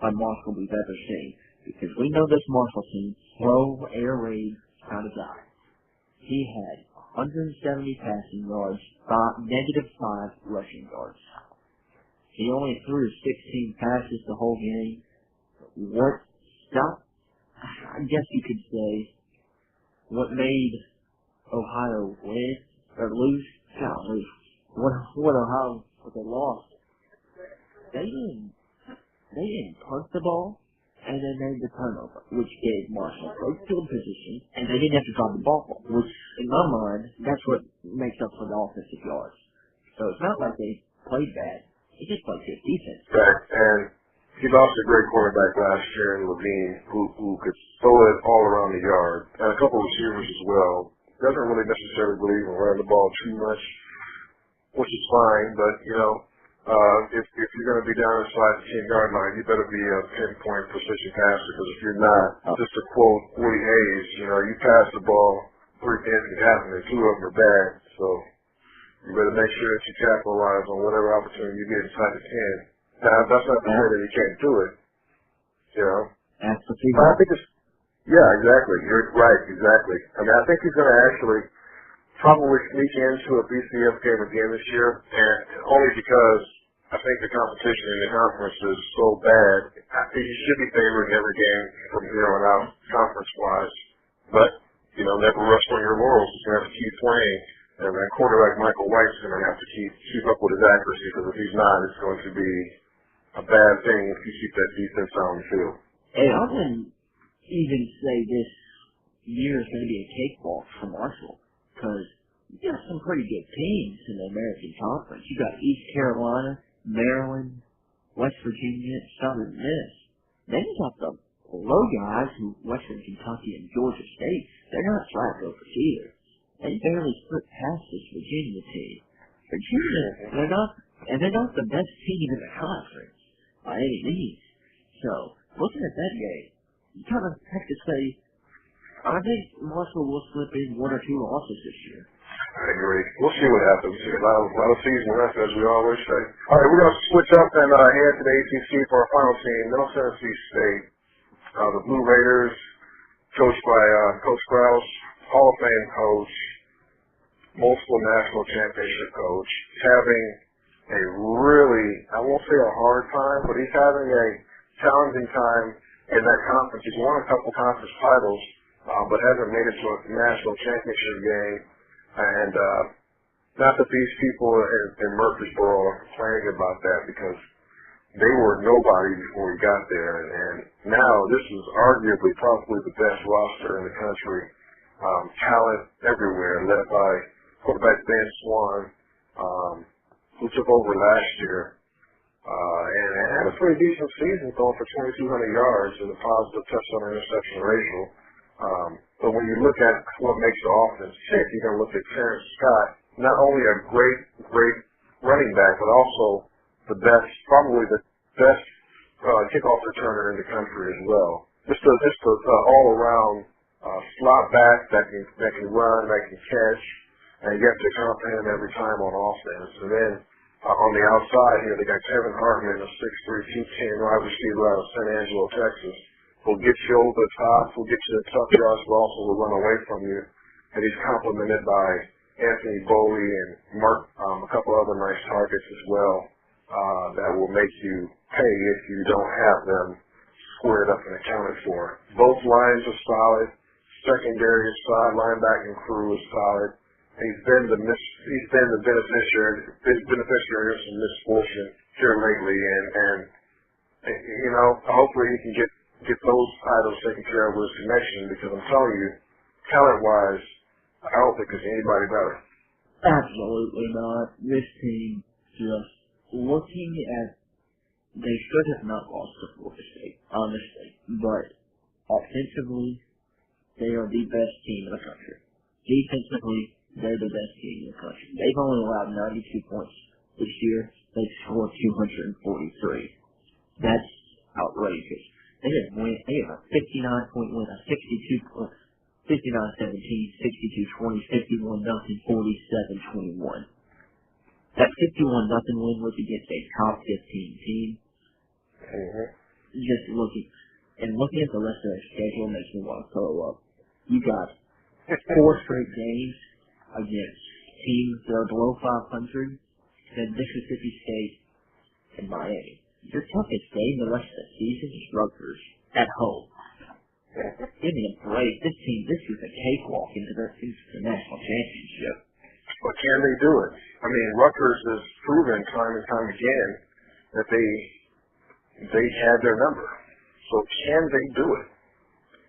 by Marshall we've ever seen. Because we know this Marshall team, throw, air raid kind of guy. He had 170 passing yards, -5 rushing yards. He only threw 16 passes the whole game. I guess you could say, what made Ohio win or lose, golly, what Ohio, what they lost, they didn't punt the ball, and they made the turnover, which gave Marshall great field position, and they didn't have to drop the ball, which, in my mind, that's what makes up for the offensive yards. So it's not like they played bad. They just played good defense. Right, and he lost a great quarterback last year in Levine, who could throw it all around the yard, and a couple of receivers as well. Doesn't really necessarily believe in running the ball too much, which is fine, but, if you're going to be down inside the 10-yard line, you better be a pinpoint precision passer, because if you're not, just to quote Woody Hayes, you pass the ball 3 pins can happen, and 2 of them are bad, so you better make sure that you capitalize on whatever opportunity you get inside the 10. Now, that's not to say that you can't do it, That's the But I think it's, yeah, exactly, you're right, exactly. I mean, I think he's going to actually probably sneak into a BCF game again this year, and only because I think the competition in the conference is so bad. I think he should be favored in every game from here on out, conference-wise. But, never rest on your laurels. He's going to have to keep playing. And that quarterback, Michael White's going to have to keep up with his accuracy, because if he's not, it's going to be a bad thing if you keep that defense on the field. And I wouldn't even say this year is going to be a cakewalk for Marshall, because you got some pretty good teams in the American Conference. You got East Carolina, Maryland, West Virginia, Southern Miss. Then you got the low guys who Western Kentucky and Georgia State. They're not flat gophers either. They barely split past this Virginia team. Virginia, they're not the best team in the conference by any means. So, looking at that game, you kind of have to say, I think Marshall will slip in 1 or 2 losses this year. I agree. We'll see what happens. A lot of season left, as we always say. All right, we're going to switch up and head to the ACC for our final team, Middle Tennessee State. The Blue Raiders, coached by Coach Krause, Hall of Fame coach, multiple national championship coach, having a really, I won't say a hard time, but he's having a challenging time in that conference. He's won a couple conference titles, but hasn't made it to a national championship game. And not that these people in Murfreesboro are complaining about that, because they were nobody before he got there. And now this is arguably probably the best roster in the country. Talent everywhere, led by quarterback Ben Swan, who took over last year. And had a pretty decent season, throwing for 2,200 yards and a positive touchdown interception ratio. But when you look at what makes the offense tick, you're going to look at Terrence Scott, not only a great running back, but also probably the best kickoff returner in the country as well. Just a all-around slot back that can run, that can catch, and you have to count for him every time on offense. And then on the outside here, they got Kevin Hartman, a 6'3", 210 wide receiver out of San Angelo, Texas. Will get you over the top, will get you the tough yards, but also will run away from you. And he's complemented by Anthony Boley and Mark, a couple other nice targets as well, that will make you pay if you don't have them squared up and accounted for. Both lines are solid. Secondary is solid. Linebacking crew is solid. He's been the beneficiary of some misfortune here lately, and hopefully he can get those titles taken care of with his connection, because I'm telling you, talent-wise, I don't think there's anybody better. Absolutely not. This team, just looking at, they should have not lost to Florida State, honestly, but offensively, they are the best team in the country. Defensively, they're the best team in the country. They've only allowed 92 points this year. They've scored 243. That's outrageous. They have a 59-point win, a 59-17, 62-20, 51-0, 47-21. That 51-0 win was against a top 15 team. Just looking at the rest of their schedule makes me want to throw up. You got 4 straight games against teams that are below 500, then Mississippi State and Miami. Your toughest game the rest of the season is Rutgers at home. Give me a break. This is a cakewalk into the national championship. But can they do it? I mean, Rutgers has proven time and time again that they had their number. So can they do it?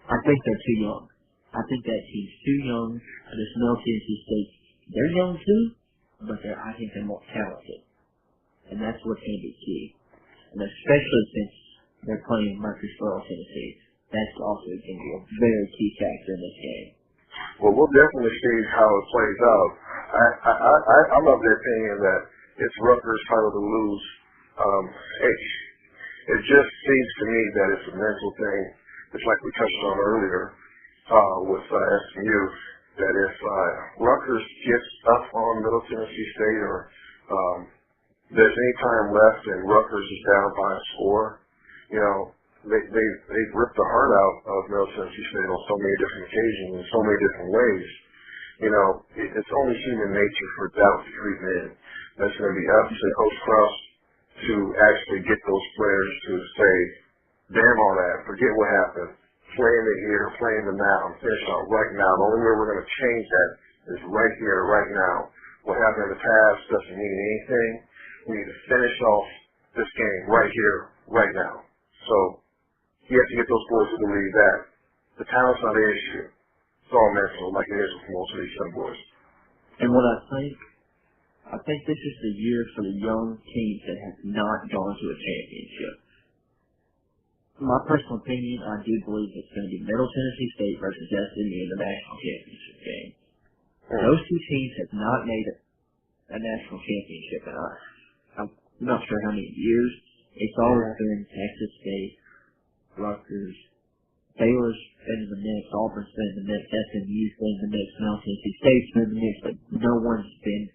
I think they're too young. I think that team's too young for this Middle Tennessee State. They're young too, but I think they're more talented. And that's what's going to be key. And especially since they're playing Murfreesboro, Tennessee. That's also going to be a very key factor in this game. Well, we'll definitely see how it plays out. I'm of the opinion that it's Rutgers' title to lose. It just seems to me that it's a mental thing. It's like we touched on earlier with SMU, that if Rutgers gets up on Middle Tennessee State or there's any time left and Rutgers is down by a score, you know, they've ripped the heart out of Middle Tennessee State on so many different occasions in so many different ways. You know, it's only human nature for doubt to creep in. That's going to be up to Coach Cross to actually get those players to say, damn all that, forget what happened. Play in the here, play in the now, finish out right now. The only way we're going to change that is right here, right now. What happened in the past doesn't mean anything. We need to finish off this game right here, right now. So you have to get those boys to believe that the talent's not the issue. It's all mental, like it is with most of these young boys. And what I think this is the year for the young teams that have not gone to a championship. My personal opinion, I do believe it's going to be Middle Tennessee State versus SMU in the national championship game. Those two teams have not made a national championship in I'm not sure how many years. It's always been Texas State, Rutgers, Baylor's been in the mix, Auburn's been in the mix, SMU's been in the mix, Middle Tennessee State's been in the mix, but no one's been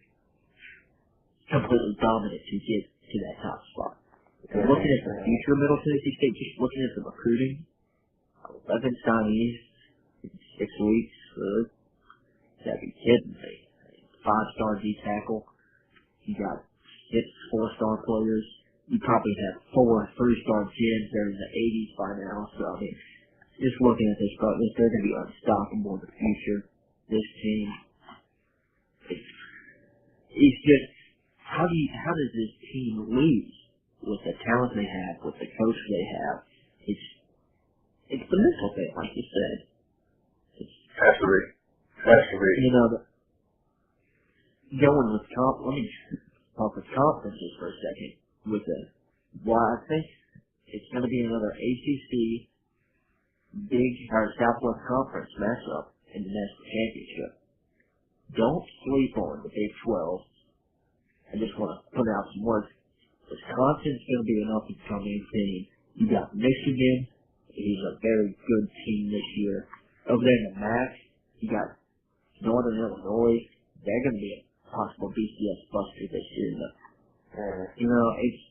completely dominant to get to that top spot. And looking at the future of Middle Tennessee State, just looking at the recruiting, 11 signees in 6 weeks, you gotta be kidding me. 5-star D tackle, you got 6 4-star players, you probably have 4 3-star kids that are in the 80s by now, so I mean, just looking at this, they're going to be unstoppable in the future. This team, it's just, how does this team lose with the talent they have, with the coach they have? It's the mental thing, like you said. Has to be. You know, going with let me talk with conferences for a second. Why I think it's going to be another ACC Southwest Conference matchup in the national championship. Don't sleep on the Big 12. I just want to put out some words. Wisconsin's going to be an up-and-coming team. You got Michigan. He's a very good team this year. Over there in the MAC, you got Northern Illinois. They're going to be a possible BCS buster this year. You know, it's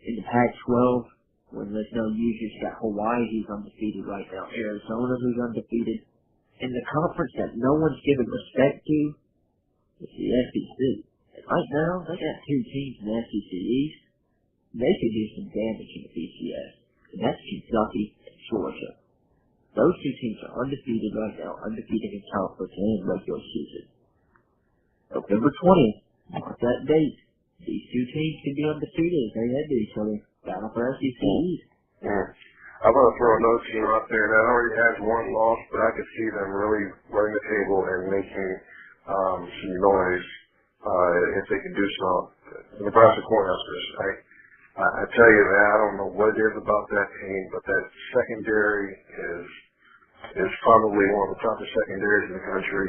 in the Pac-12, when there's no use, you got Hawaii, who's undefeated right now. Arizona, who's undefeated. In the conference that no one's giving respect to, is the SEC. Right now, they got 2 teams in the SEC East. They could do some damage in the BCS. And that's Kentucky and Georgia. Those 2 teams are undefeated right now, undefeated in conference and regular season. November 20th, mark that date. These 2 teams could be undefeated as they head to each other. Battle for SEC East. I'm going to throw another team out there that already has 1 loss, but I could see them really running the table and making some noise if they can do so. Nebraska Cornhuskers. I tell you, man, I don't know what it is about that team, but that secondary is probably one of the toughest secondaries in the country.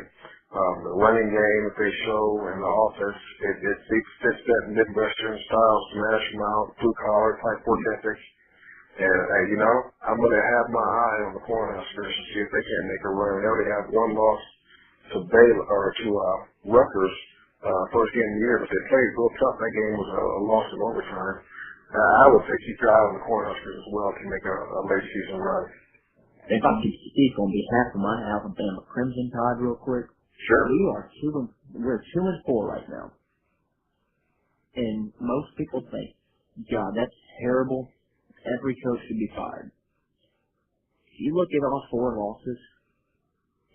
The running game that they show and the offense, it fits that Midwestern style, smash them out, blue collar, type work ethic. And you know, I'm going to have my eye on the Cornhuskers to see if they can't make a run. They already have 1 loss to Baylor or to Rutgers first game of the year, but they played real tough. That game was a loss in overtime. I would say keep your eye on the Cornhuskers as well to make a late season run. If I could speak on behalf of my Alabama Crimson Tide real quick. Sure. We're 2-4 right now. And most people think, God, that's terrible. Every coach should be fired. you look at all 4 losses,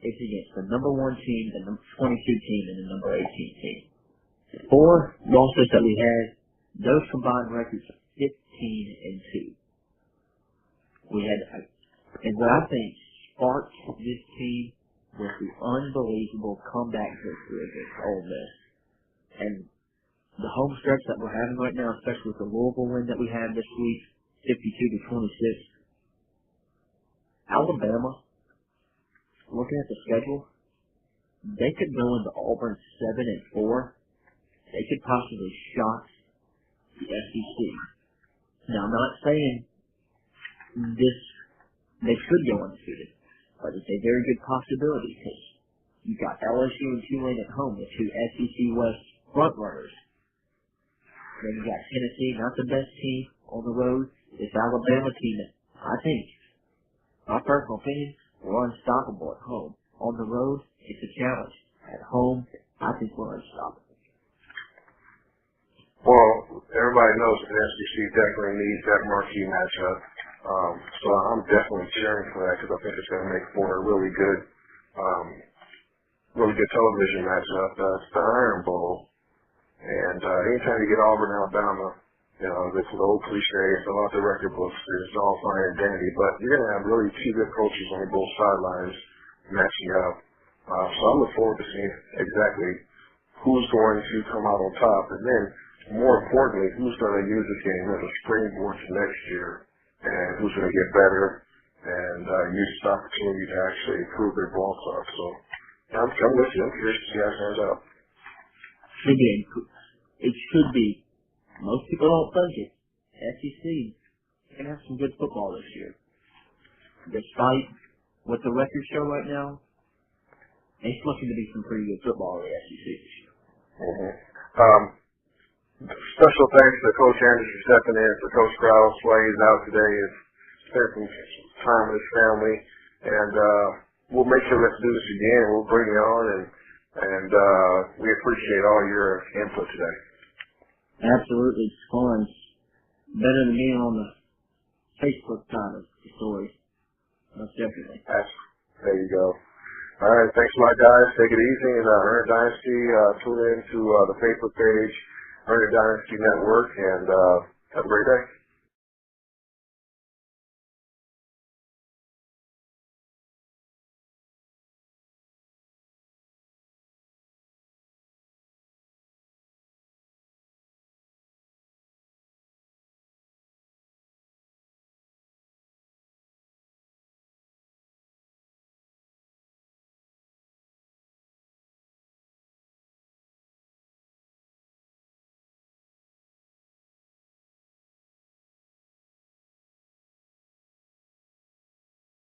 it's against the number 1 team, the number 22 team, and the number 18 team. The 4 losses that we had, those combined records are 15-2. We had, and what I think sparked this team was the unbelievable comeback victory against Ole Miss. And the home stretch that we're having right now, especially with the Louisville win that we had this week, 52-26. Alabama, looking at the schedule, they could go into Auburn 7-4. They could possibly shock the SEC. Now, I'm not saying they should go undefeated, but it's a very good possibility because you've got LSU and Tulane at home, the 2 SEC West frontrunners. Then you got Tennessee, not the best team on the road. This Alabama team, I think, my personal opinion, we're unstoppable at home. On the road, it's a challenge. At home, I think we're unstoppable. Well, everybody knows that the SEC definitely needs that marquee matchup. So I'm definitely cheering for that because I think it's going to make for a really good television matchup. It's the Iron Bowl. And anytime you get Auburn, Alabama, you know, this is old cliche, fill out the record books, it's all fine and dandy, but you're going to have really 2 good coaches on both sidelines matching up. So I look forward to seeing exactly who's going to come out on top, and then, more importantly, who's going to use this game as a springboard to next year, and who's going to get better and use this opportunity to actually improve their ball club. So I'm with you. I'm curious to see how it turns out. Again, it should be. Most people don't think it. SEC can have some good football this year. Despite what the records show right now, it's looking to be some pretty good football in the SEC this year. Special thanks to Coach Anderson for stepping in, for Coach Krause while he's out today and spending some time with his family. And we'll make sure let's do this again. We'll bring you on, and we appreciate all your input today. Absolutely, it's fun. Better than being on the Facebook side of the story. Most definitely. There you go. All right, thanks a lot, guys. Take it easy, and Earn Dynasty, tune in to the Facebook page, Earn Dynasty Network, and have a great day.